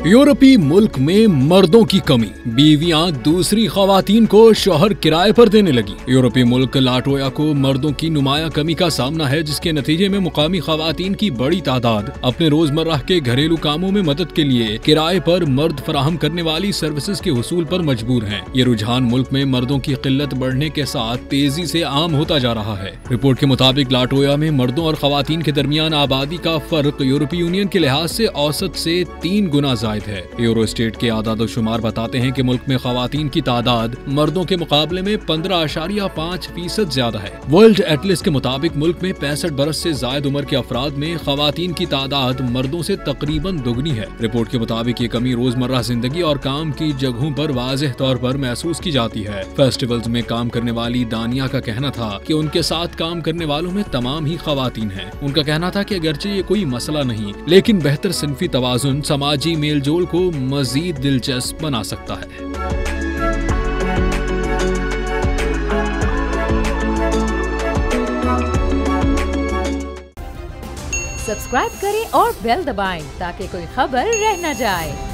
यूरोपीय मुल्क में मर्दों की कमी, बीवियां दूसरी खवातीन को शौहर किराए पर देने लगी। यूरोपीय मुल्क लाटविया को मर्दों की नुमाया कमी का सामना है, जिसके नतीजे में मुकामी खवातीन की बड़ी तादाद अपने रोजमर्रा के घरेलू कामों में मदद के लिए किराए पर मर्द फराहम करने वाली सर्विसेज के हुसूल पर मजबूर हैं। ये रुझान मुल्क में मर्दों की किल्लत बढ़ने के साथ तेजी से आम होता जा रहा है। रिपोर्ट के मुताबिक लाटविया में मर्दों और खवातीन के दरमियान आबादी का फर्क यूरोपीय यूनियन के लिहाज से औसत से 3 गुना है। यूरोस्टेट के आदाद-ओ-शुमार बताते हैं कि मुल्क में खवातीन की तादाद मर्दों के मुकाबले में 15.5% ज्यादा है। वर्ल्ड एटलस के मुताबिक मुल्क में 65 बरस से जायद उम्र के अफराद में खवातीन की तादाद मर्दों से तकरीबन दुगनी है। रिपोर्ट के मुताबिक ये कमी रोजमर्रा जिंदगी और काम की जगहों पर वाज़ेह तौर पर महसूस की जाती है। फेस्टिवल्स में काम करने वाली दानिया का कहना था कि उनके साथ काम करने वालों में तमाम ही खवातीन हैं। उनका कहना था कि अगरचे ये कोई मसला नहीं, लेकिन बेहतर सिनफी तवाज़ुन समाजी मेलजोल को मजीद दिलचस्प बना सकता है। सब्सक्राइब करें और बेल दबाएं ताकि कोई खबर रह न जाए।